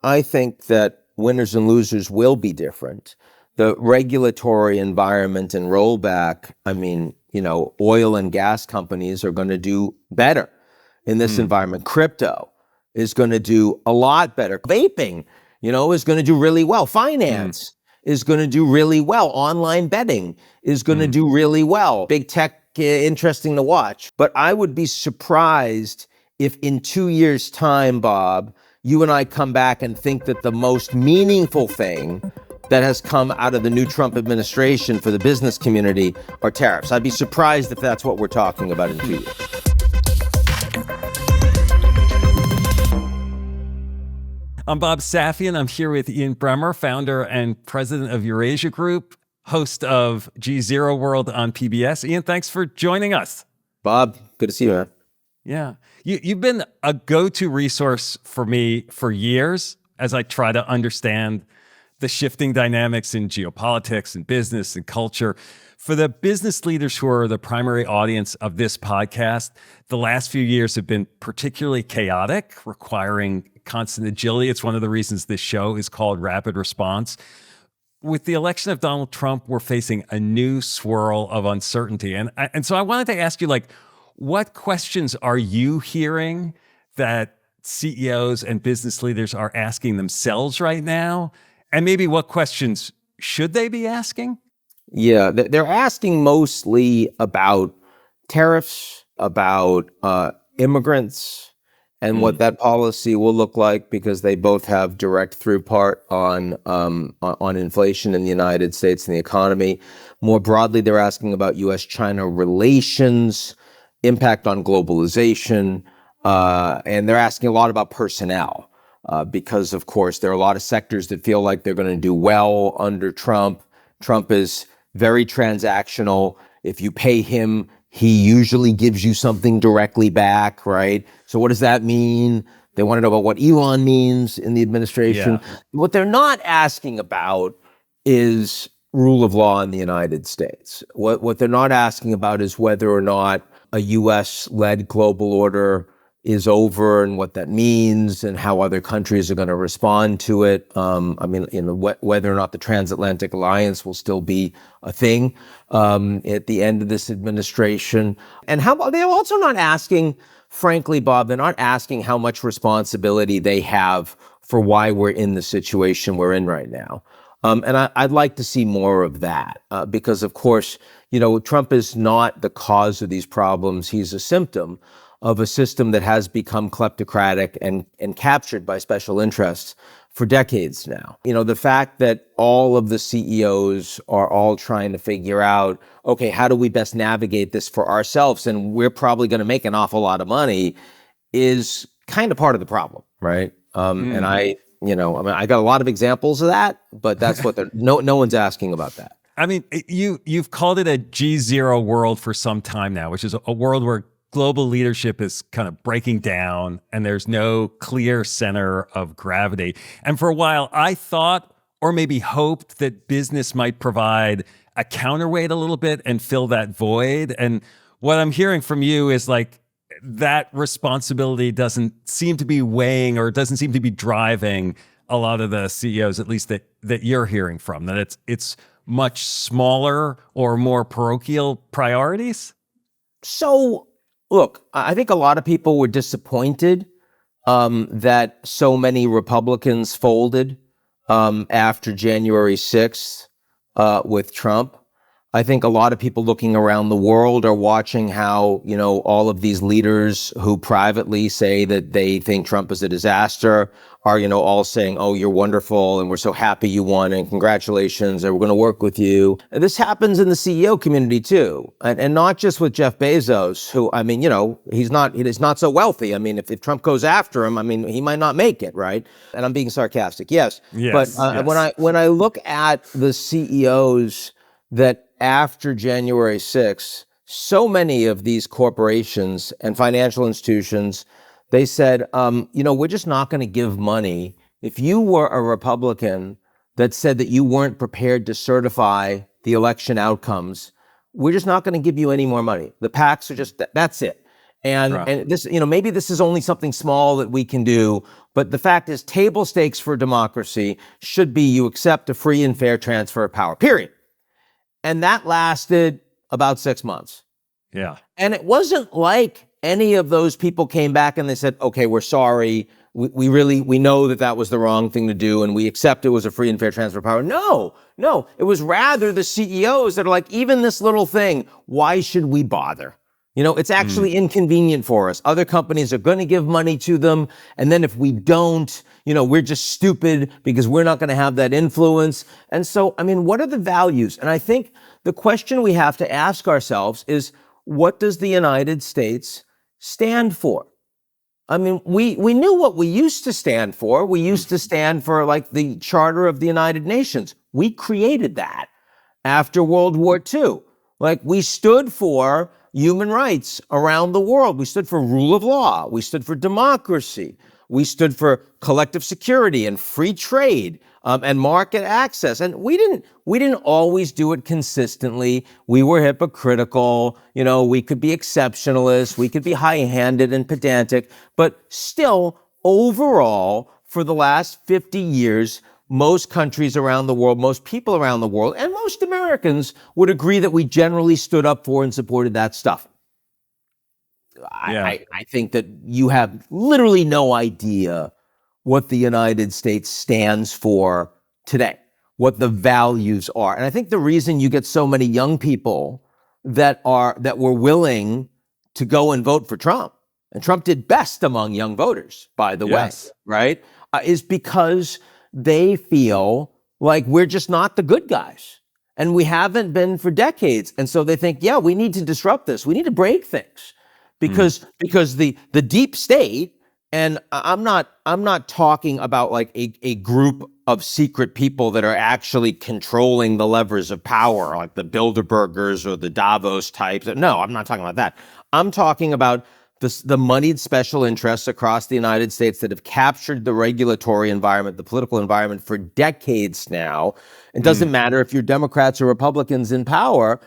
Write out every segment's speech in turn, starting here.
I think that winners and losers will be different. The regulatory environment and rollback, oil and gas companies are going to do better in this environment. Crypto is going to do a lot better. Vaping, is going to do really well. Finance is going to do really well. Online betting is going to do really well. Big tech, interesting to watch. But I would be surprised if in 2 years' time, Bob, you and I come back and think that the most meaningful thing that has come out of the new Trump administration for the business community are tariffs. I'd be surprised if that's what we're talking about in 2 years. I'm Bob Safian. I'm here with Ian Bremmer, founder and president of Eurasia Group, host of G0 World on PBS. Ian, thanks for joining us. Bob, good to see you, man. Yeah. You've been a go-to resource for me for years as I try to understand the shifting dynamics in geopolitics and business and culture. For the business leaders who are the primary audience of this podcast, the last few years have been particularly chaotic, requiring constant agility. It's one of the reasons this show is called Rapid Response. With the election of Donald Trump, we're facing a new swirl of uncertainty. And so I wanted to ask you, what questions are you hearing that CEOs and business leaders are asking themselves right now? And maybe what questions should they be asking? Yeah, they're asking mostly about tariffs, about immigrants, and what that policy will look like, because they both have direct through part on inflation in the United States and the economy. More broadly, they're asking about U.S.-China relations, impact on globalization, and they're asking a lot about personnel. Because, of course, there are a lot of sectors that feel like they're going to do well under Trump. Trump is very transactional. If you pay him, he usually gives you something directly back, right? So what does that mean? They want to know about what Elon means in the administration. Yeah. What they're not asking about is rule of law in the United States. What they're not asking about is whether or not a U.S.-led global order is over and what that means and how other countries are going to respond to it. Whether or not the transatlantic alliance will still be a thing at the end of this administration. And they're also not asking, frankly, Bob, they're not asking how much responsibility they have for why we're in the situation we're in right now. And I'd like to see more of that because, of course, Trump is not the cause of these problems. He's a symptom of a system that has become kleptocratic and captured by special interests for decades now. The fact that all of the CEOs are all trying to figure out, okay, how do we best navigate this for ourselves? And we're probably going to make an awful lot of money is kind of part of the problem, right? And I got a lot of examples of that, but that's what no one's asking about that. You've called it a G0 world for some time now, which is a world where global leadership is kind of breaking down and there's no clear center of gravity. And for a while, I thought, or maybe hoped, that business might provide a counterweight a little bit and fill that void. And what I'm hearing from you is that responsibility doesn't seem to be weighing, or doesn't seem to be driving a lot of the CEOs, at least that you're hearing from, that it's much smaller or more parochial priorities. So, look, I think a lot of people were disappointed that so many Republicans folded after January 6th with Trump. I think a lot of people looking around the world are watching how, all of these leaders who privately say that they think Trump is a disaster are, all saying, oh, you're wonderful and we're so happy you won and congratulations and we're going to work with you. And this happens in the CEO community too. And not just with Jeff Bezos, who, he's not so wealthy. If Trump goes after him, he might not make it, right? And I'm being sarcastic, yes. But yes. When I look at the CEOs that after January 6th, so many of these corporations and financial institutions, they said, we're just not going to give money. If you were a Republican that said that you weren't prepared to certify the election outcomes, we're just not going to give you any more money. The PACs are just, that's it. Right. And this, maybe this is only something small that we can do, but the fact is table stakes for democracy should be you accept a free and fair transfer of power, period. And that lasted about 6 months. Yeah. And it wasn't like any of those people came back and they said, okay, we're sorry. We know that was the wrong thing to do, and we accept it was a free and fair transfer of power. No. It was rather the CEOs that are like, even this little thing, why should we bother? It's actually inconvenient for us. Other companies are going to give money to them. And then if we don't, we're just stupid because we're not going to have that influence. And so, what are the values? And I think the question we have to ask ourselves is, what does the United States stand for? We knew what we used to stand for. We used to stand for like the Charter of the United Nations. We created that after World War II. Like, we stood for human rights around the world. We stood for rule of law. We stood for democracy. We stood for collective security and free trade, and market access. And we didn't always do it consistently. We were hypocritical. We could be exceptionalist. We could be high-handed and pedantic. But still, overall, for the last 50 years, most countries around the world, most people around the world, and most Americans would agree that we generally stood up for and supported that stuff. I think that you have literally no idea what the United States stands for today, what the values are. And I think the reason you get so many young people that were willing to go and vote for Trump, and Trump did best among young voters, by the way, right, is because they feel like we're just not the good guys. And we haven't been for decades. And so they think, yeah, we need to disrupt this. We need to break things because the deep state, and I'm not talking about like a group of secret people that are actually controlling the levers of power, like the Bilderbergers or the Davos types. No, I'm not talking about that. I'm talking about the moneyed special interests across the United States that have captured the regulatory environment, the political environment for decades now. It doesn't matter if you're Democrats or Republicans in power.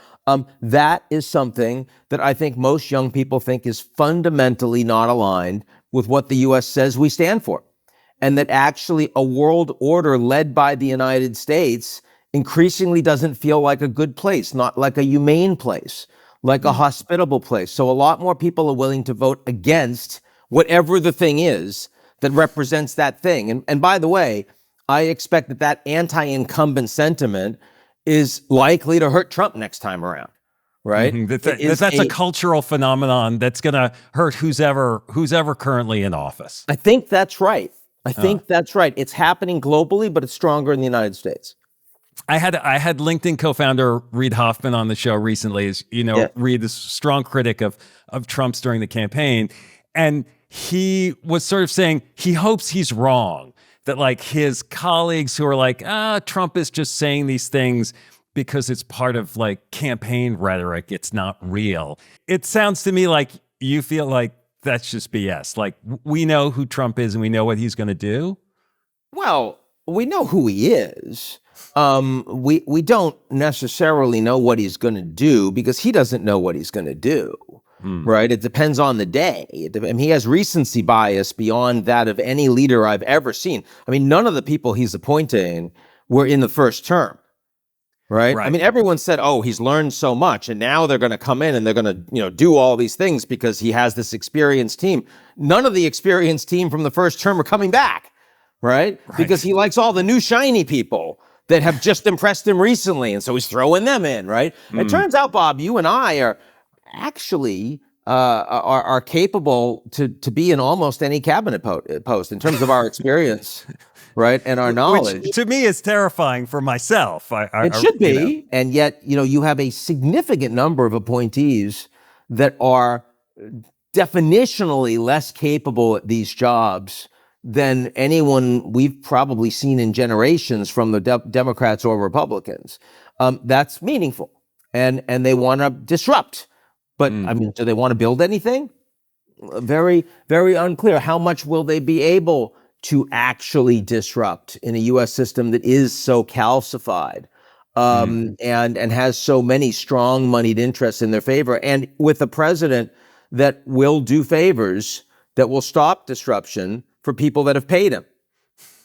That is something that I think most young people think is fundamentally not aligned with what the U.S. says we stand for. And that actually a world order led by the United States increasingly doesn't feel like a good place, not like a humane place, like a hospitable place. So a lot more people are willing to vote against whatever the thing is that represents that thing. And by the way, I expect that anti-incumbent sentiment is likely to hurt Trump next time around, right? That's a cultural phenomenon that's going to hurt who's ever currently in office. I think that's right. That's right. It's happening globally, but it's stronger in the United States. I had LinkedIn co-founder Reid Hoffman on the show recently. As you know, Reid is a strong critic of Trump's during the campaign, and he was sort of saying he hopes he's wrong, that like his colleagues who are like, Trump is just saying these things because it's part of like campaign rhetoric. It's not real. It sounds to me like you feel like that's just BS. Like, we know who Trump is and we know what he's going to do. Well, we know who he is. We don't necessarily know what he's going to do because he doesn't know what he's going to do, right? It depends on the day. He has recency bias beyond that of any leader I've ever seen. None of the people he's appointing were in the first term, right? Everyone said, oh, he's learned so much, and now they're going to come in and they're going to, do all these things because he has this experienced team. None of the experienced team from the first term are coming back, right? Because he likes all the new shiny people that have just impressed him recently, and so he's throwing them in, right? It turns out, Bob, you and I are actually are capable to be in almost any cabinet post in terms of our experience, right, and our knowledge. Which to me is terrifying for myself. It should be, and yet you have a significant number of appointees that are definitionally less capable at these jobs than anyone we've probably seen in generations from the Democrats or Republicans. That's meaningful, and they want to disrupt. But do they want to build anything? Very, very unclear. How much will they be able to actually disrupt in a U.S. system that is so calcified and has so many strong moneyed interests in their favor, and with a president that will do favors that will stop disruption for people that have paid him.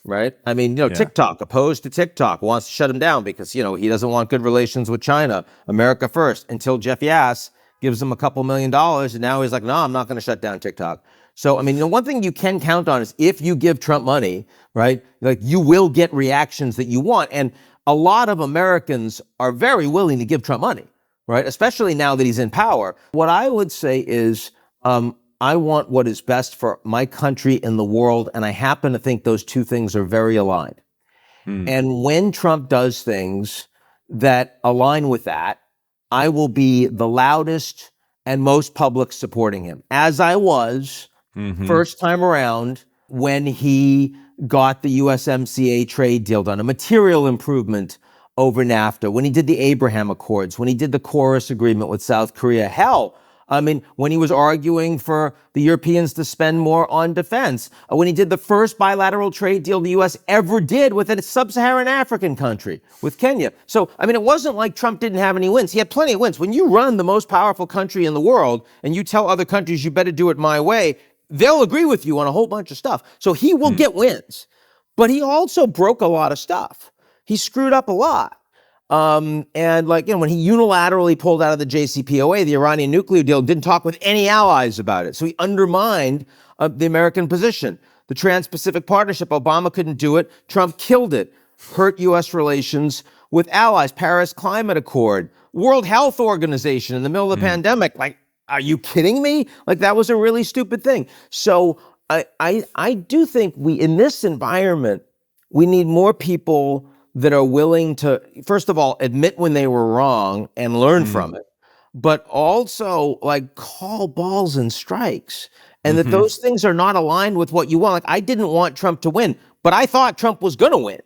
Right? I mean, TikTok, opposed to TikTok, wants to shut him down because, he doesn't want good relations with China, America first, until Jeff Yass gives him a couple $1 million. And now he's like, no, I'm not going to shut down TikTok. So, I mean, one thing you can count on is if you give Trump money, right, like you will get reactions that you want. And a lot of Americans are very willing to give Trump money, right? Especially now that he's in power. What I would say is, I want what is best for my country and the world, and I happen to think those two things are very aligned. And when Trump does things that align with that, I will be the loudest and most public supporting him, as I was first time around when he got the USMCA trade deal done, a material improvement over NAFTA, when he did the Abraham Accords, when he did the Chorus Agreement with South Korea. Hell, I mean, when he was arguing for the Europeans to spend more on defense, when he did the first bilateral trade deal the U.S. ever did with a sub-Saharan African country, with Kenya. So, I mean, it wasn't like Trump didn't have any wins. He had plenty of wins. When you run the most powerful country in the world and you tell other countries you better do it my way, they'll agree with you on a whole bunch of stuff. So he will get wins. But he also broke a lot of stuff. He screwed up a lot. And when he unilaterally pulled out of the JCPOA, the Iranian nuclear deal, didn't talk with any allies about it. So he undermined the American position. The Trans-Pacific Partnership, Obama couldn't do it. Trump killed it. Hurt U.S. relations with allies. Paris Climate Accord. World Health Organization in the middle of the pandemic. Like, are you kidding me? Like, that was a really stupid thing. So I do think in this environment, we need more people that are willing to, first of all, admit when they were wrong and learn from it, but also call balls and strikes, and that those things are not aligned with what you want. Like, I didn't want Trump to win, but I thought Trump was going to win.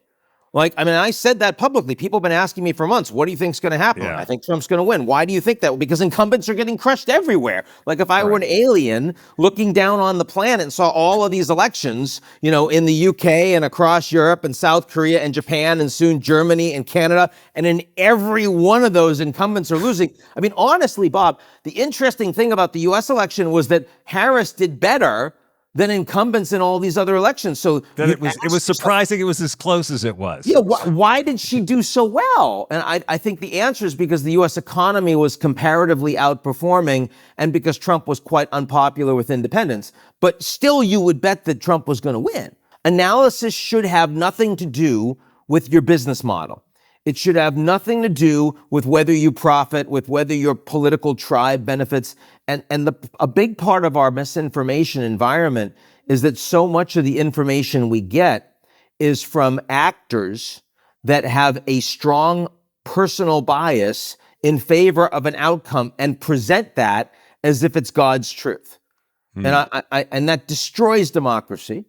I said that publicly. People have been asking me for months, what do you think's going to happen? Yeah. I think Trump's going to win. Why do you think that? Because incumbents are getting crushed everywhere. Like, if I were an alien looking down on the planet and saw all of these elections, in the UK and across Europe and South Korea and Japan and soon Germany and Canada, and in every one of those incumbents are losing. I mean, honestly, Bob, the interesting thing about the US election was that Harris did better than incumbents in all these other elections. So that it was surprising it was as close as it was. Yeah, why did she do so well? And I think the answer is because the U.S. economy was comparatively outperforming and because Trump was quite unpopular with independents. But still, you would bet that Trump was going to win. Analysis should have nothing to do with your business model. It should have nothing to do with whether you profit, with whether your political tribe benefits. And a big part of our misinformation environment is that so much of the information we get is from actors that have a strong personal bias in favor of an outcome and present that as if it's God's truth. And that destroys democracy.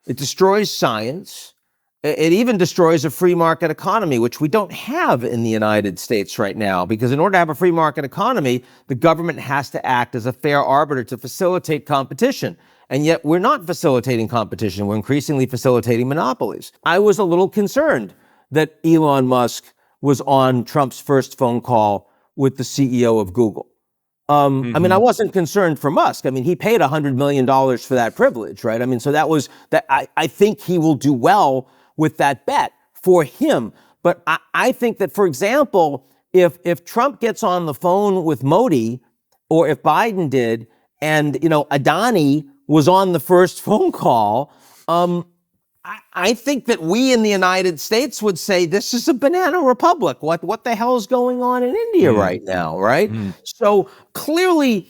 It destroys science. It even destroys a free market economy, which we don't have in the United States right now, because in order to have a free market economy, the government has to act as a fair arbiter to facilitate competition. And yet we're not facilitating competition. We're increasingly facilitating monopolies. I was a little concerned that Elon Musk was on Trump's first phone call with the CEO of Google. I mean, I wasn't concerned for Musk. I mean, he paid $100 million for that privilege, right? I mean, so that was that. I think he will do well with that bet for him. But I think that, for example, if Trump gets on the phone with Modi, or if Biden did, and Adani was on the first phone call, I think that we in the United States would say this is a banana republic. What the hell is going on in India right now, right? So clearly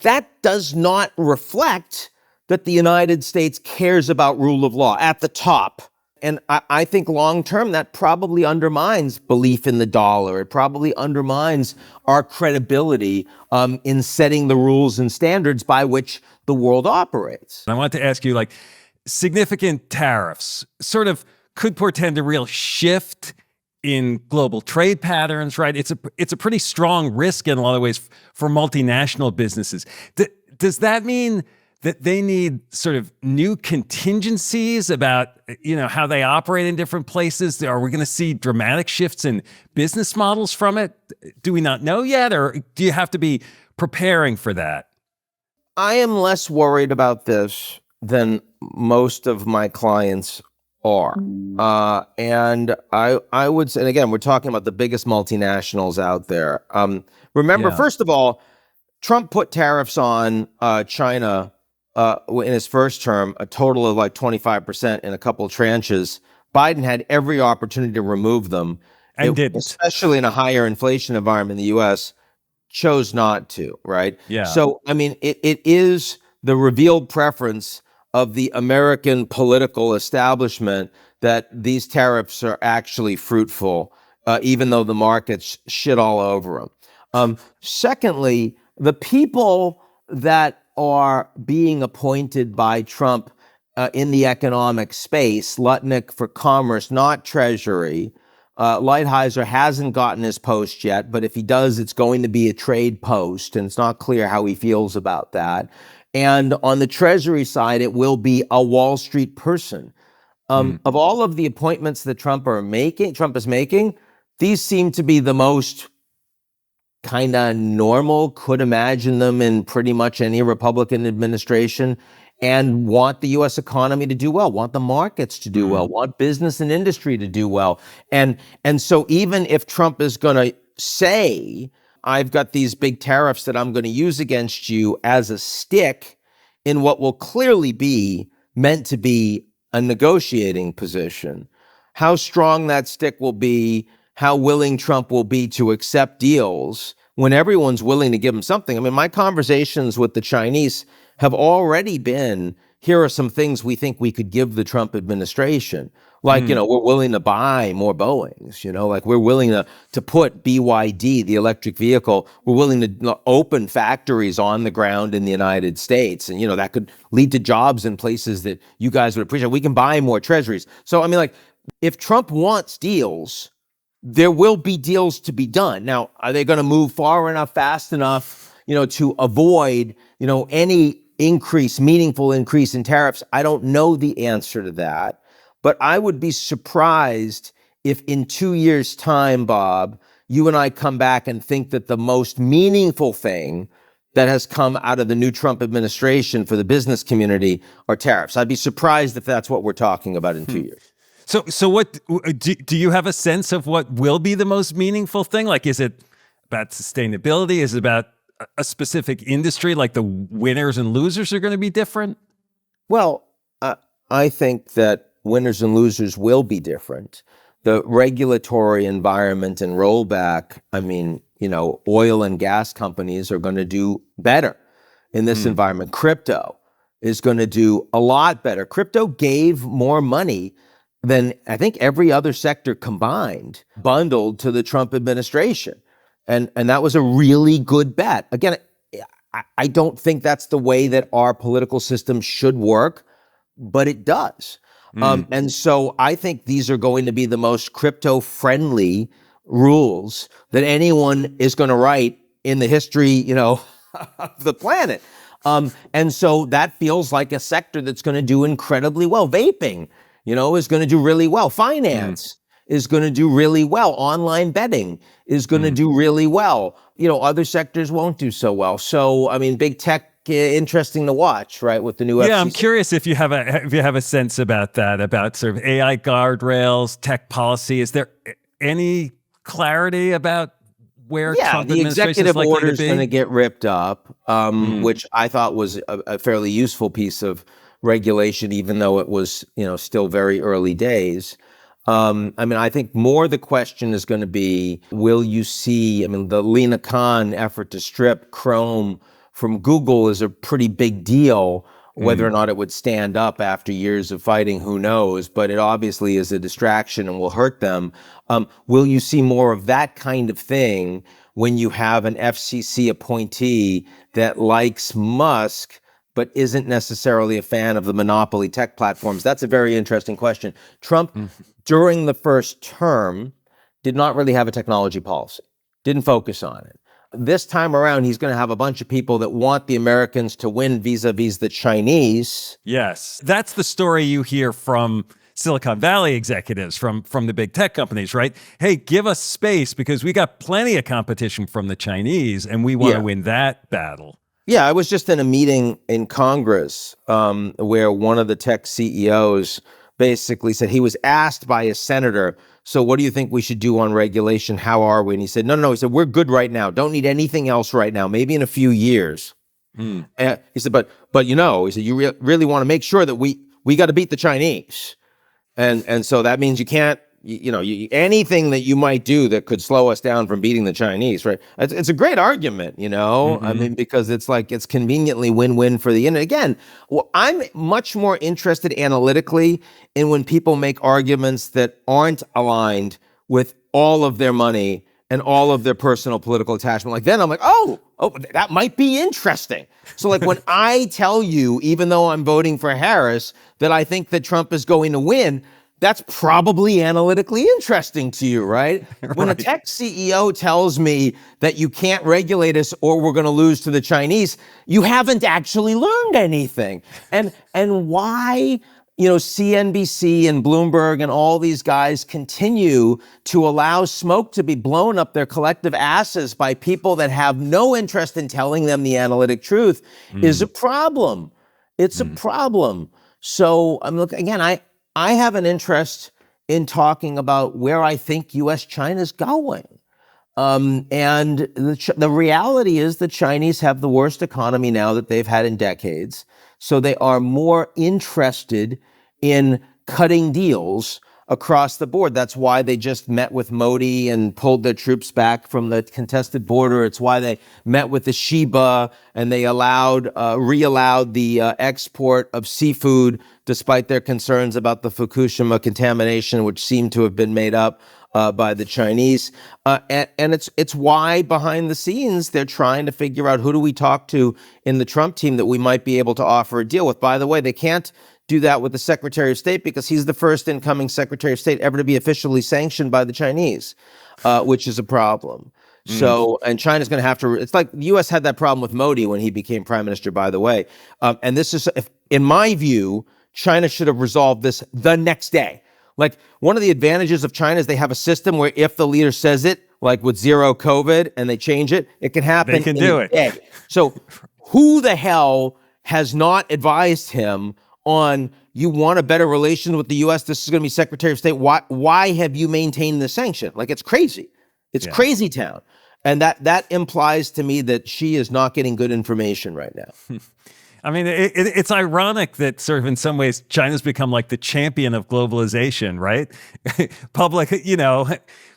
that does not reflect that the United States cares about rule of law at the top. And I think long-term, that probably undermines belief in the dollar. It probably undermines our credibility in setting the rules and standards by which the world operates. I want to ask you, significant tariffs sort of could portend a real shift in global trade patterns, right? It's a pretty strong risk in a lot of ways for multinational businesses. Does that mean that they need sort of new contingencies about, how they operate in different places? Are we going to see dramatic shifts in business models from it? Do we not know yet? Or do you have to be preparing for that? I am less worried about this than most of my clients are. And I would say, and again, we're talking about the biggest multinationals out there. Remember, Yeah. first of all, Trump put tariffs on China in his first term, a total of like 25% in a couple of tranches. Biden had every opportunity to remove them, And didn't. especially in a higher inflation environment in the U.S., chose not to, right? Yeah. So, I mean, it is the revealed preference of the American political establishment that these tariffs are actually fruitful, even though the markets shit all over them. Secondly, the people that are being appointed by Trump in the economic space, Lutnick for Commerce, not Treasury. Lighthizer hasn't gotten his post yet, but if he does, it's going to be a trade post, and it's not clear how he feels about that. And on the Treasury side, it will be a Wall Street person. Of all of the appointments that Trump is making, these seem to be the most kind of normal, could imagine them in pretty much any Republican administration, and want the U.S. economy to do well, want the markets to do well, want business and industry to do well. And so even if Trump is going to say, I've got these big tariffs that I'm going to use against you as a stick in what will clearly be meant to be a negotiating position, how strong that stick will be, how willing Trump will be to accept deals when everyone's willing to give him something. I mean, my conversations with the Chinese have already been, here are some things we think we could give the Trump administration. Like, we're willing to buy more Boeings, like we're willing to put BYD, the electric vehicle, we're willing to open factories on the ground in the United States. And, that could lead to jobs in places that you guys would appreciate. We can buy more treasuries. So, I mean, like, if Trump wants deals, there will be deals to be done. Now, are they going to move far enough, fast enough, to avoid, any meaningful increase in tariffs? I don't know the answer to that, but I would be surprised if in 2 years' time, Bob, you and I come back and think that the most meaningful thing that has come out of the new Trump administration for the business community are tariffs. I'd be surprised if that's what we're talking about in 2 years. So what do you have a sense of what will be the most meaningful thing? Like, is it about sustainability? Is it about a specific industry? Like the winners and losers are going to be different? Well, I think that winners and losers will be different. The regulatory environment and rollback, I mean, oil and gas companies are going to do better in this environment. Crypto is going to do a lot better. Crypto gave more money than I think every other sector combined, bundled to the Trump administration. And that was a really good bet. Again, I don't think that's the way that our political system should work, but it does. And so I think these are going to be the most crypto-friendly rules that anyone is going to write in the history, of the planet. And so that feels like a sector that's going to do incredibly well. Vaping, is going to do really well. Finance is going to do really well. Online betting is going to do really well. Other sectors won't do so well. So, I mean, big tech, interesting to watch, right? With the new FCC. I'm curious if you have a sense about that, about sort of AI guardrails, tech policy. Is there any clarity about where Trump the administration executive is likely order to is be? going to get ripped up, which I thought was a fairly useful piece of regulation, even though it was, still very early days. I think more the question is going to be, will you see, the Lina Khan effort to strip Chrome from Google is a pretty big deal. Whether or not it would stand up after years of fighting, who knows? But it obviously is a distraction and will hurt them. Will you see more of that kind of thing when you have an FCC appointee that likes Musk but isn't necessarily a fan of the monopoly tech platforms? That's a very interesting question. Trump, during the first term, did not really have a technology policy, didn't focus on it. This time around, he's going to have a bunch of people that want the Americans to win vis-a-vis the Chinese. Yes. That's the story you hear from Silicon Valley executives, from the big tech companies, right? Hey, give us space because we got plenty of competition from the Chinese and we want to win that battle. Yeah, I was just in a meeting in Congress where one of the tech CEOs basically said he was asked by a senator, so what do you think we should do on regulation? How are we? And he said, no. He said, we're good right now. Don't need anything else right now. Maybe in a few years. And he said, but he said, you really want to make sure that we got to beat the Chinese. And so that means you can't, anything that you might do that could slow us down from beating the Chinese, right? It's a great argument, I mean, because it's like it's conveniently win-win for the internet. Again, well, I'm much more interested analytically in when people make arguments that aren't aligned with all of their money and all of their personal political attachment. Like then I'm like, oh, that might be interesting. So like when I tell you, even though I'm voting for Harris, that I think that Trump is going to win, that's probably analytically interesting to you, right? When a tech CEO tells me that you can't regulate us or we're going to lose to the Chinese, you haven't actually learned anything. And why, CNBC and Bloomberg and all these guys continue to allow smoke to be blown up their collective asses by people that have no interest in telling them the analytic truth is a problem. It's a problem. So again, I have an interest in talking about where I think U.S.-China's going. And the reality is the Chinese have the worst economy now that they've had in decades. So they are more interested in cutting deals across the board. That's why they just met with Modi and pulled their troops back from the contested border. It's why they met with the Shiba and they re-allowed the export of seafood despite their concerns about the Fukushima contamination, which seemed to have been made up by the Chinese. And it's why behind the scenes they're trying to figure out who do we talk to in the Trump team that we might be able to offer a deal with. By the way, they can't do that with the Secretary of State because he's the first incoming Secretary of State ever to be officially sanctioned by the Chinese, which is a problem. So, and China's going to have to, it's like the U.S. had that problem with Modi when he became prime minister, by the way. And this is, in my view, China should have resolved this the next day. Like one of the advantages of China is they have a system where if the leader says it, like with zero COVID and they change it, it can happen. They can do it. Day. So who the hell has not advised him on you want a better relation with the U.S., this is going to be Secretary of State. Why have you maintained the sanction? Like it's crazy. It's crazy town. And that implies to me that she is not getting good information right now. I mean, it's ironic that sort of in some ways China's become like the champion of globalization, right? Public,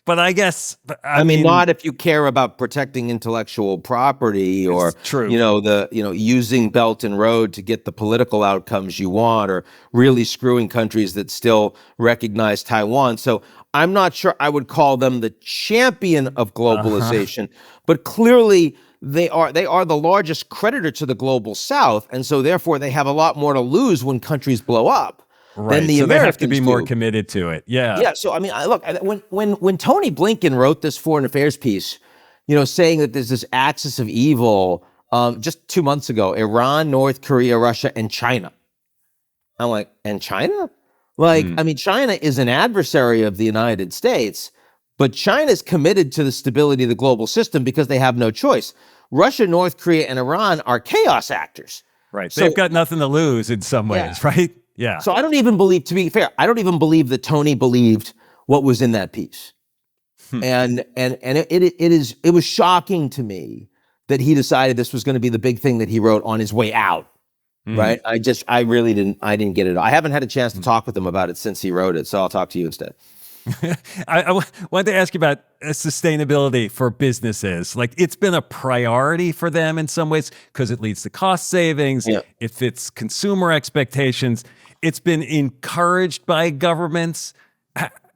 but I guess I mean, not if you care about protecting intellectual property or using Belt and Road to get the political outcomes you want, or really screwing countries that still recognize Taiwan. So I'm not sure I would call them the champion of globalization, but clearly they are the largest creditor to the global South, and so therefore they have a lot more to lose when countries blow up. Right, the so Americans they have to be more do. committed to it. Yeah. Yeah. So I mean, look, when Tony Blinken wrote this foreign affairs piece, saying that there's this axis of evil, just 2 months ago, Iran, North Korea, Russia, and China. I'm like, and China? Like, I mean, China is an adversary of the United States, but China's committed to the stability of the global system because they have no choice. Russia, North Korea, and Iran are chaos actors. Right. So, they've got nothing to lose in some ways, right? Yeah. So I don't even believe, to be fair, I don't even believe that Tony believed what was in that piece. And it was shocking to me that he decided this was going to be the big thing that he wrote on his way out. Right. I didn't get it. I haven't had a chance to talk with him about it since he wrote it. So I'll talk to you instead. I wanted to ask you about sustainability for businesses. Like it's been a priority for them in some ways because it leads to cost savings. Yeah. It fits consumer expectations. It's been encouraged by governments.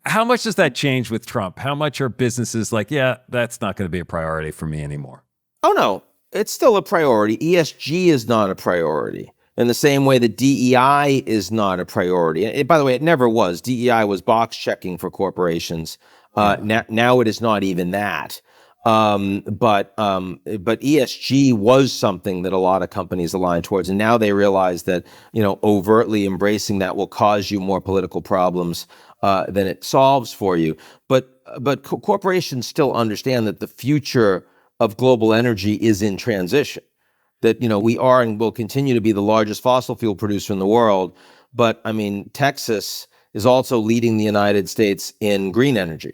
How much does that change with Trump? How much are businesses like, yeah, that's not going to be a priority for me anymore? Oh, no, it's still a priority. ESG is not a priority. In the same way that DEI is not a priority. By the way, it never was. DEI was box checking for corporations. Now it is not even that. But ESG was something that a lot of companies align towards, and now they realize that overtly embracing that will cause you more political problems than it solves for you. But corporations still understand that the future of global energy is in transition. that, we are and will continue to be the largest fossil fuel producer in the world. But I mean, Texas is also leading the United States in green energy.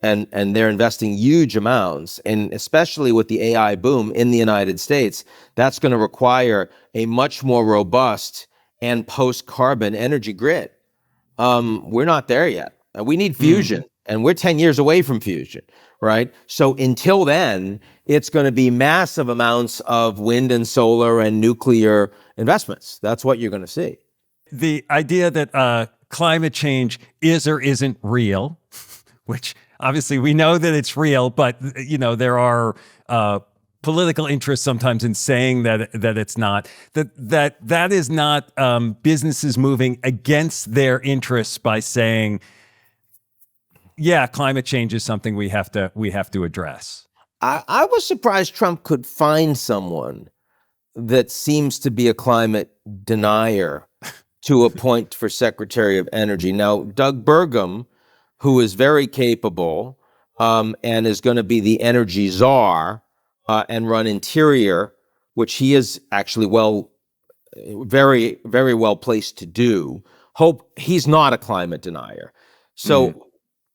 And they're investing huge amounts, and especially with the AI boom in the United States, that's going to require a much more robust and post-carbon energy grid. We're not there yet. We need fusion, and we're 10 years away from fusion, right? So until then, it's going to be massive amounts of wind and solar and nuclear investments. That's what you're going to see. The idea that climate change is or isn't real, which obviously we know that it's real, but there are political interest sometimes in saying that it's not. That is not businesses moving against their interests by saying, yeah, climate change is something we have to address. I was surprised Trump could find someone that seems to be a climate denier to appoint for Secretary of Energy. Now, Doug Burgum, who is very capable and is going to be the energy czar and run Interior, which he is actually very, very well placed to do. He's not a climate denier. So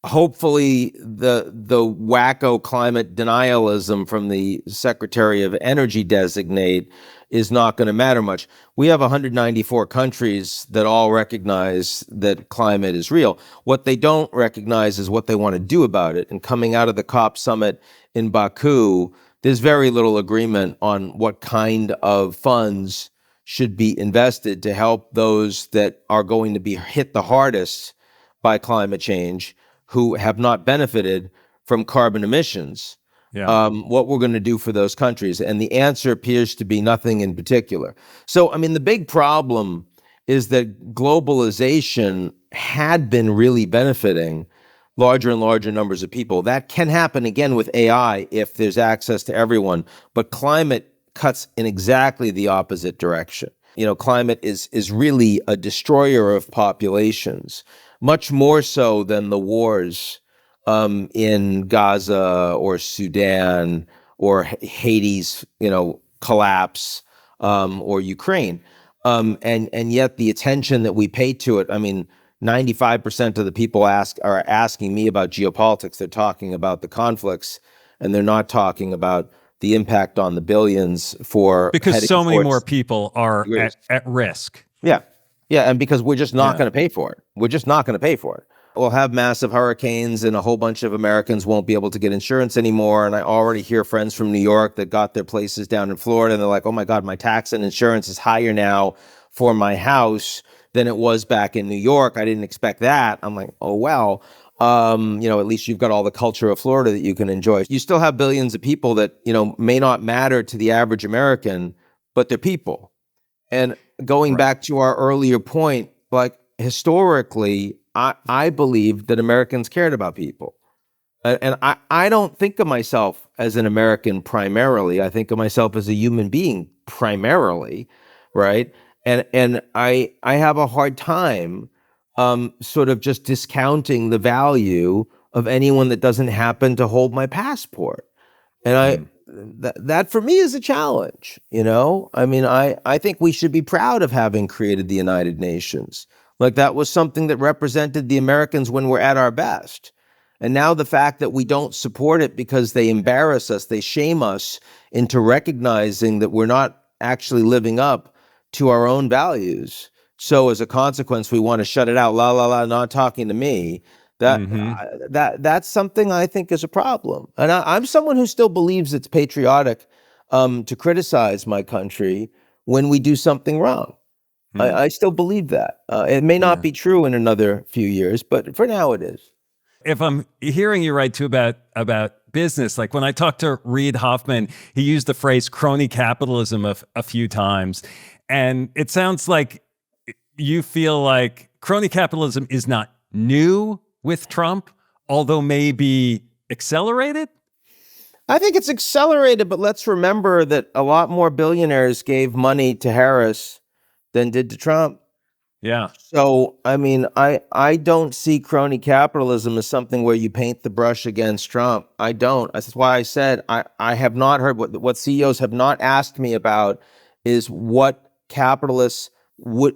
hopefully the wacko climate denialism from the Secretary of Energy designate is not going to matter much. We have 194 countries that all recognize that climate is real. What they don't recognize is what they want to do about it. And coming out of the COP summit in Baku, there's very little agreement on what kind of funds should be invested to help those that are going to be hit the hardest by climate change, who have not benefited from carbon emissions. What we're going to do for those countries. And the answer appears to be nothing in particular. So, I mean, the big problem is that globalization had been really benefiting larger and larger numbers of people. That can happen again with AI if there's access to everyone. But climate cuts in exactly the opposite direction. Climate is really a destroyer of populations, much more so than the wars in Gaza or Sudan or Haiti's, collapse or Ukraine. And yet the attention that we pay to it, I mean, 95% of the people are asking me about geopolitics. They're talking about the conflicts, and they're not talking about the impact on the billions because so many more people are at risk. Yeah. And because we're just not going to pay for it. We're just not going to pay for it. We'll have massive hurricanes, and a whole bunch of Americans won't be able to get insurance anymore. And I already hear friends from New York that got their places down in Florida, and they're like, oh my God, my tax and insurance is higher now for my house than it was back in New York. I didn't expect that. I'm like, oh, well, at least you've got all the culture of Florida that you can enjoy. You still have billions of people that, may not matter to the average American, but they're people. And going back to our earlier point, like historically, I believe that Americans cared about people. And I don't think of myself as an American primarily. I think of myself as a human being primarily, right? And I have a hard time sort of just discounting the value of anyone that doesn't happen to hold my passport. And that for me is a challenge, I mean, I think we should be proud of having created the United Nations. Like, that was something that represented the Americans when we're at our best. And now the fact that we don't support it because they embarrass us, they shame us into recognizing that we're not actually living up to our own values. So as a consequence, we want to shut it out. La, la, la, not talking to me. That's something I think is a problem. And I'm someone who still believes it's patriotic to criticize my country when we do something wrong. I still believe that. It may not be true in another few years, but for now it is. If I'm hearing you right too about business, like when I talked to Reid Hoffman, he used the phrase crony capitalism a few times. And it sounds like you feel like crony capitalism is not new with Trump, although maybe accelerated? I think it's accelerated, but let's remember that a lot more billionaires gave money to Harris than did to Trump. Yeah. So, I mean, I don't see crony capitalism as something where you paint the brush against Trump. I don't. That's why I said I have not heard what CEOs have not asked me about is what capitalists would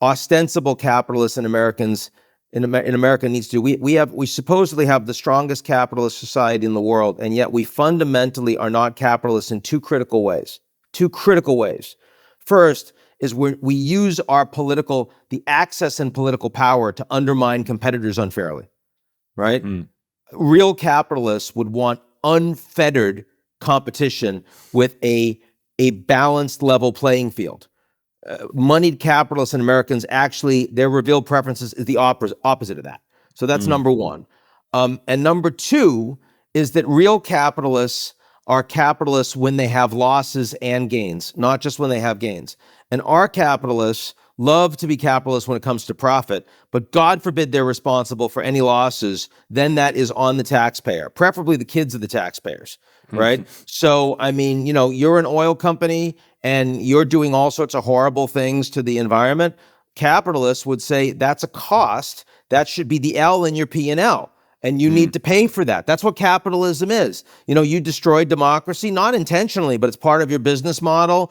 ostensible capitalists and Americans in America needs to do. We supposedly have the strongest capitalist society in the world, and yet we fundamentally are not capitalists in two critical ways. Two critical ways. First is we use the access and political power to undermine competitors unfairly, right? Real capitalists would want unfettered competition with a balanced level playing field. Moneyed capitalists and Americans actually, their revealed preferences is the opposite of that. So that's number one. And number two is that real capitalists are capitalists when they have losses and gains, not just when they have gains. And our capitalists love to be capitalists when it comes to profit, but God forbid they're responsible for any losses, then that is on the taxpayer, preferably the kids of the taxpayers, right? So, I mean, you're an oil company and you're doing all sorts of horrible things to the environment. Capitalists would say that's a cost. That should be the L in your P&L. And you need to pay for that. That's what capitalism is. You destroy democracy, not intentionally, but it's part of your business model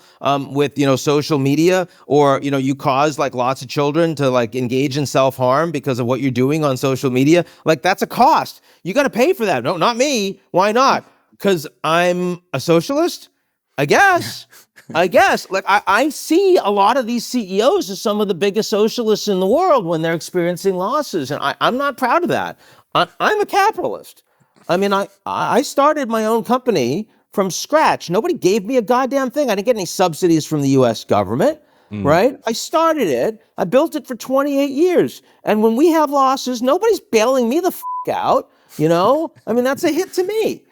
with, social media, or, you cause like lots of children to like engage in self-harm because of what you're doing on social media. Like that's a cost. You got to pay for that. No, not me. Why not? Because I'm a socialist, I guess. Like I see a lot of these CEOs as some of the biggest socialists in the world when they're experiencing losses. And I'm not proud of that. I'm a capitalist. I mean, I started my own company from scratch. Nobody gave me a goddamn thing. I didn't get any subsidies from the US government, right? I started it. I built it for 28 years. And when we have losses, nobody's bailing me the out, I mean, that's a hit to me.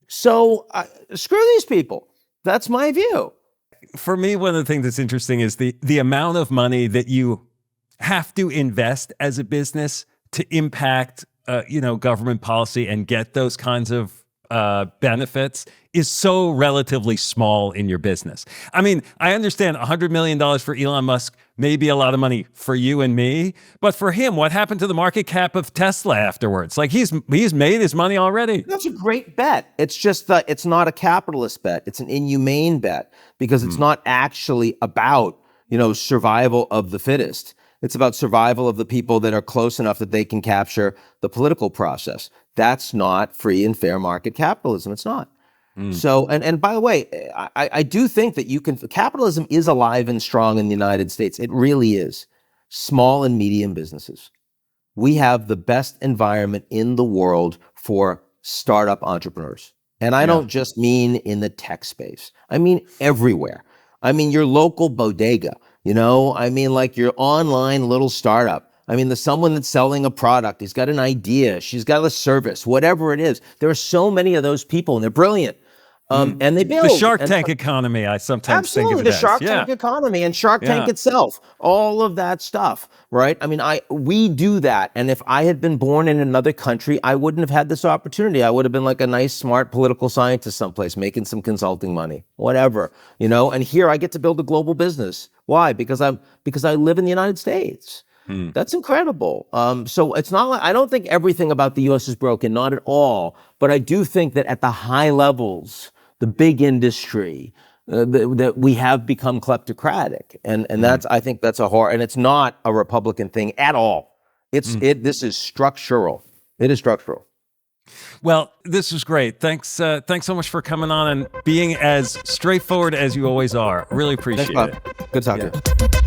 So screw these people. That's my view. For me, one of the things that's interesting is the amount of money that you have to invest as a business to impact government policy and get those kinds of benefits is so relatively small in your business. I mean, I understand $100 million for Elon Musk may be a lot of money for you and me, but for him, what happened to the market cap of Tesla afterwards? Like he's made his money already. That's a great bet. It's just that it's not a capitalist bet. It's an inhumane bet because it's not actually about, survival of the fittest. It's about survival of the people that are close enough that they can capture the political process. That's not free and fair market capitalism. It's not. So, and by the way, I do think that capitalism is alive and strong in the United States. It really is. Small and medium businesses. We have the best environment in the world for startup entrepreneurs. And I don't just mean in the tech space. I mean everywhere. I mean your local bodega, I mean like your online little startup. I mean, someone that's selling a product, he's got an idea, she's got a service, whatever it is. There are so many of those people and they're brilliant. And they build. The Shark Tank economy, I sometimes think of it as. Absolutely, the Shark Tank economy and Shark Tank itself, all of that stuff, right? I mean, we do that. And if I had been born in another country, I wouldn't have had this opportunity. I would have been like a nice, smart political scientist someplace, making some consulting money, whatever, And here I get to build a global business. Why? Because I live in the United States. That's incredible. So it's not like, I don't think everything about the U.S. is broken, not at all. But I do think that at the high levels, the big industry, that we have become kleptocratic. And I think that's a horror. And it's not a Republican thing at all. This is structural. It is structural. Well, this was great. Thanks so much for coming on and being as straightforward as you always are. Really appreciate it. Good talking to you.